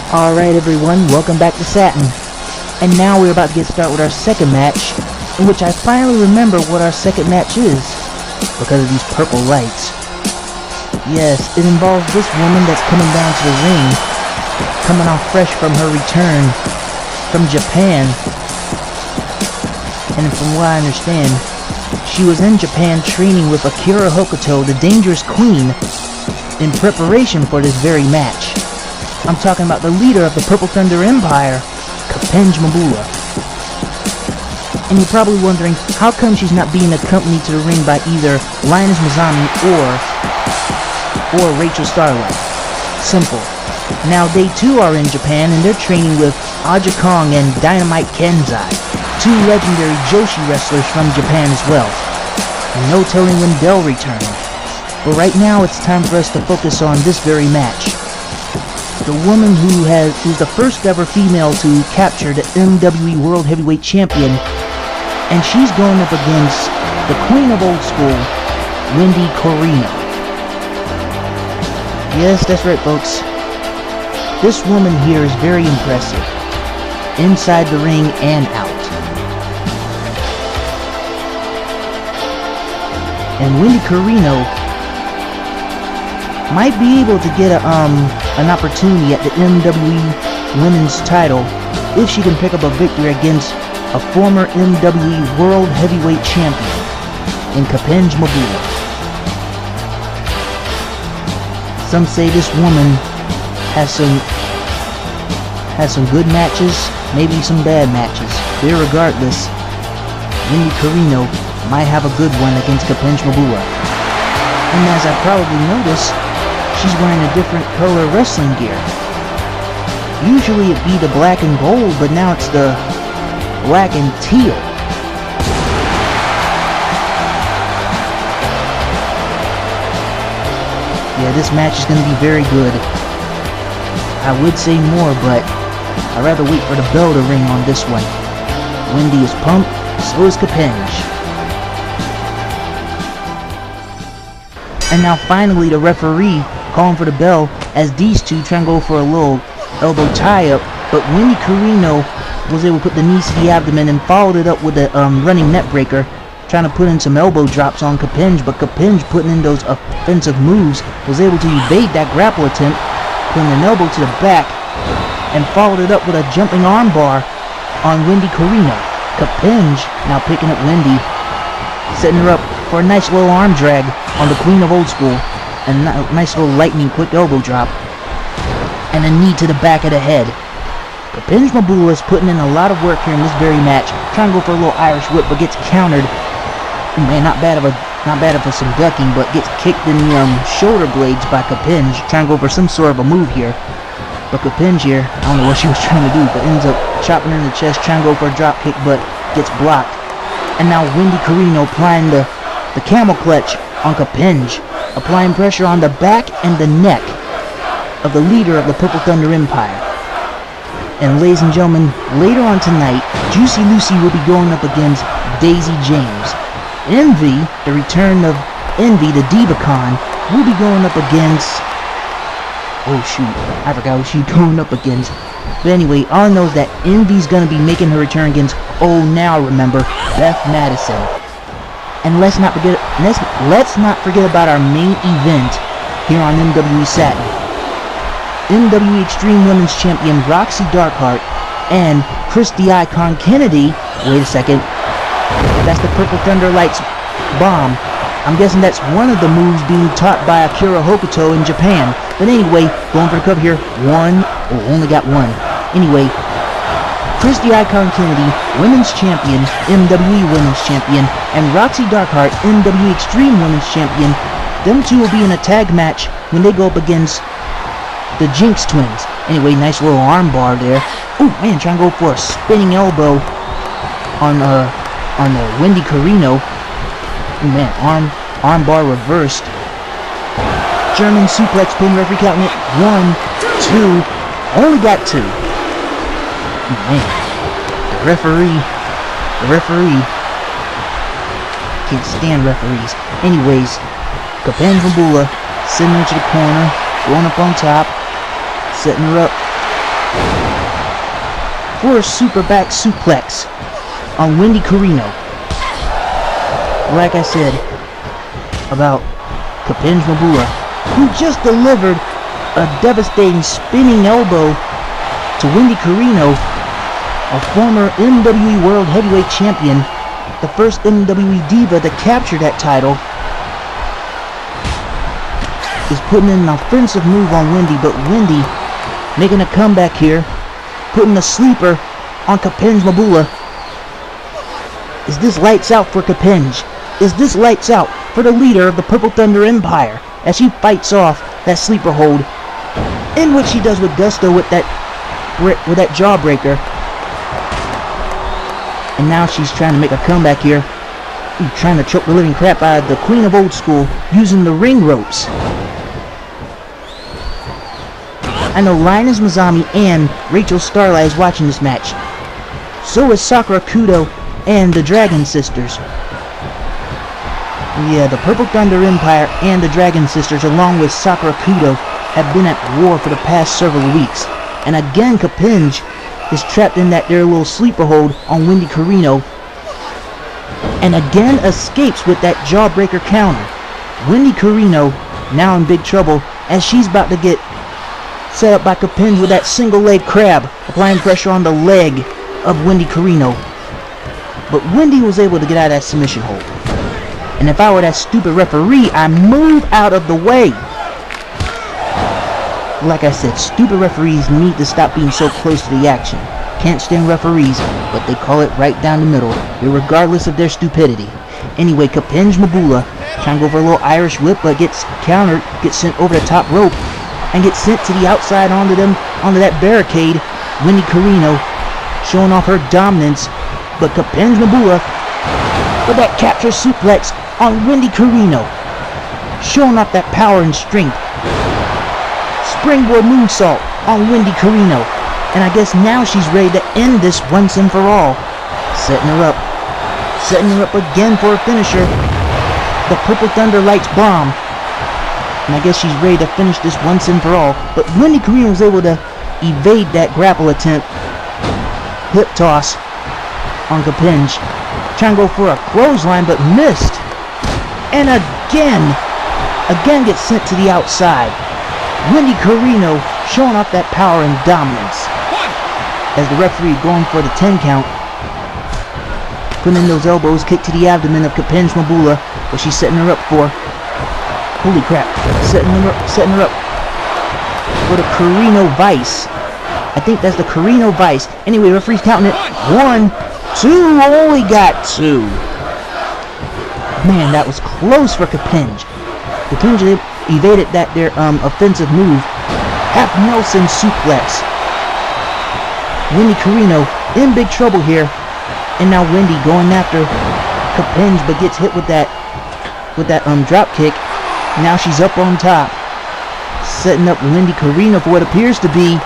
Alright everyone, welcome back to Satin. And now we're about to get started with our second match, in which I finally remember what our second match is, because of these purple lights. Yes, it involves this woman that's coming down to the ring, coming off fresh from her return from Japan. And from what I understand, she was in Japan training with Akira Hokuto, the Dangerous Queen, in preparation for this very match. I'm talking about the leader of the Purple Thunder Empire, Kapengmabula. And you're probably wondering, how come she's not being accompanied to the ring by either Linus Mizami or Rachel Starlight? Simple. Now they too are in Japan and they're training with Aja Kong and Dynamite Kenzai, two legendary Joshi wrestlers from Japan as well. And no telling when they'll return. But right now it's time for us to focus on this very match. The woman who's the first ever female to capture the MWE World Heavyweight Champion, and she's going up against the Queen of Old School, Wendy Corino. Yes, that's right folks. This woman here is very impressive, inside the ring and out. And Wendy Corino might be able to get an opportunity at the MWE Women's title if she can pick up a victory against a former MWE World Heavyweight Champion in Kapengmabula. Some say this woman has some good matches, maybe some bad matches. Irregardless, Wendy Corino might have a good one against Kapengmabula. And as I probably noticed, she's wearing a different color wrestling gear. Usually it'd be the black and gold, but now it's the black and teal. Yeah, this match is going to be very good. I would say more, but I'd rather wait for the bell to ring on this one. Wendy is pumped, so is Kapeng. And now finally the referee calling for the bell as these two try and go for a little elbow tie-up, but Wendy Corino was able to put the knees to the abdomen and followed it up with a running net breaker, trying to put in some elbow drops on Kapeng, but Kapeng putting in those offensive moves was able to evade that grapple attempt, putting an elbow to the back, and followed it up with a jumping arm bar on Wendy Corino. Kapeng now picking up Wendy, setting her up for a nice little arm drag on the Queen of Old School, and a nice little lightning quick elbow drop, and a knee to the back of the head. Kapengmabula is putting in a lot of work here in this very match, trying to go for a little Irish whip, but gets countered. Man, not bad for some ducking, but gets kicked in the shoulder blades by Kapeng, trying to go for some sort of a move here. But Kapeng here, I don't know what she was trying to do, but ends up chopping her in the chest, trying to go for a drop kick, but gets blocked. And now Wendy Corino applying the camel clutch on Kapeng, applying pressure on the back and the neck of the leader of the Purple Thunder Empire. And ladies and gentlemen, later on tonight, Juicy Lucy will be going up against Daisy James. Envy, the return of Envy, the Divacon, will be going up against... Oh shoot, I forgot who she's going up against. But anyway, all I know is that Envy's gonna be making her return against, oh now remember, Beth Madison. And let's not forget about our main event here on MWE Satin. MWE Extreme Women's Champion Roxy Darkheart and Christy Icon Kennedy. Wait a second. That's the Purple Thunder Lights bomb. I'm guessing that's one of the moves being taught by Akira Hokuto in Japan. But anyway, going for the cover here. Only got one. Anyway, Christy Icon Kennedy, Women's Champion, MWE Women's Champion, and Roxy Darkheart, MWE Extreme Women's Champion. Them two will be in a tag match when they go up against the Jinx Twins. Anyway, nice little arm bar there. Oh man, trying to go for a spinning elbow on Wendy Corino. Oh man, arm bar reversed. German suplex, pin referee counting it. 1, 2, only got 2. Man, the referee can't stand referees. Anyways, Kapengmabula sending her to the corner, going up on top, setting her up for a super back suplex on Wendy Corino. Like I said about Kapengmabula, who just delivered a devastating spinning elbow to Wendy Corino, a former MWE World Heavyweight Champion, the first MWE Diva to capture that title, is putting in an offensive move on Wendy, but Wendy making a comeback here, putting a sleeper on Kapengmabula. Is this lights out for Kapeng? Is this lights out for the leader of the Purple Thunder Empire as she fights off that sleeper hold, in which she does with gusto with that jawbreaker? And now she's trying to make a comeback here, trying to choke the living crap out of the Queen of Old School using the ring ropes. I know Linus Mazami and Rachel Starlight is watching this match. So is Sakura Kudo and the Dragon Sisters. Yeah, the Purple Thunder Empire and the Dragon Sisters, along with Sakura Kudo, have been at war for the past several weeks. And again, Kapeng is trapped in that their little sleeper hold on Wendy Corino, and again escapes with that jawbreaker counter. Wendy Corino now in big trouble as she's about to get set up by Kapeng with that single leg crab, applying pressure on the leg of Wendy Corino. But Wendy was able to get out of that submission hold. And if I were that stupid referee, I'd move out of the way. Like I said, stupid referees need to stop being so close to the action. Can't stand referees, but they call it right down the middle, regardless of their stupidity. Anyway, Kapengmabula trying to go for a little Irish whip, but gets countered, gets sent over the top rope, and gets sent to the outside onto that barricade. Wendy Corino showing off her dominance, but Kapengmabula with that capture suplex on Wendy Corino, showing off that power and strength. Springboard moonsault on Wendy Corino, and I guess now she's ready to end this once and for all. Setting her up again for a finisher. The Purple Thunder Lights bomb, and I guess she's ready to finish this once and for all. But Wendy Corino was able to evade that grapple attempt. Hip toss on Kapeng, trying to go for a clothesline but missed, and again gets sent to the outside. Wendy Corino showing off that power and dominance as the referee going for the 10 count, putting in those elbows, kick to the abdomen of Kapengmabula, what she's setting her up for. Holy crap, setting her up for the Corino Vice. I think that's the Corino Vice. Anyway, referee's counting it. 1, 2, only got 2. Man, that was close for Kapeng. Kapeng evaded their offensive move. Half Nelson suplex. Wendy Corino in big trouble here, and now Wendy going after Kapeng, but gets hit with that drop kick. Now she's up on top, setting up Wendy Corino for what appears to be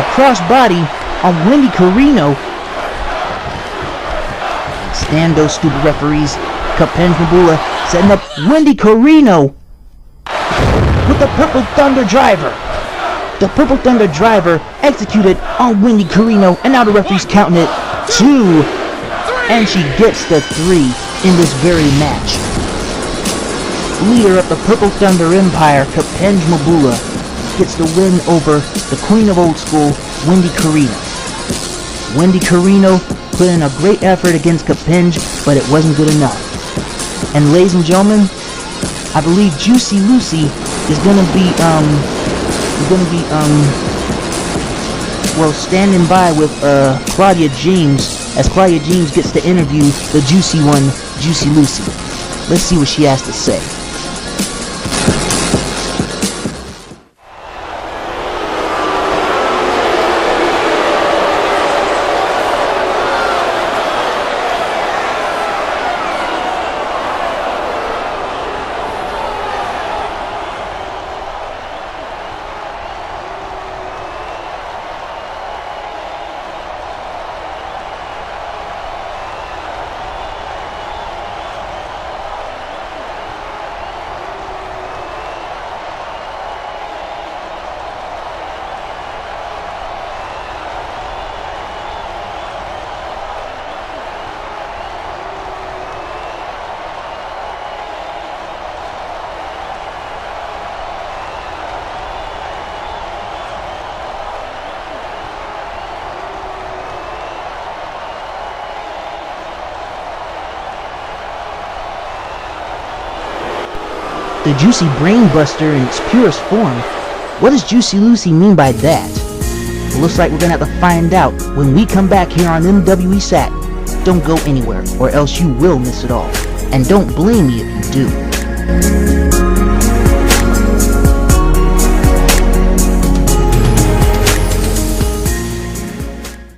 a crossbody on Wendy Corino. Stand those stupid referees. Kapengmabula setting up Wendy Corino with the Purple Thunder Driver. The Purple Thunder Driver executed on Wendy Corino, and now the referee's counting it 2, and she gets the 3 in this very match. Leader of the Purple Thunder Empire, Kapengmabula, gets the win over the Queen of Old School, Wendy Corino. Wendy Corino put in a great effort against Kapeng, but it wasn't good enough. And ladies and gentlemen, I believe Juicy Lucy is gonna be standing by with Claudia James, as Claudia James gets to interview the juicy one, Juicy Lucy. Let's see what she has to say. the Juicy Brainbuster in its purest form. What does Juicy Lucy mean by that? Well, looks like we're gonna have to find out when we come back here on MWE Satin. Don't go anywhere, or else you will miss it all. And don't blame me if you do.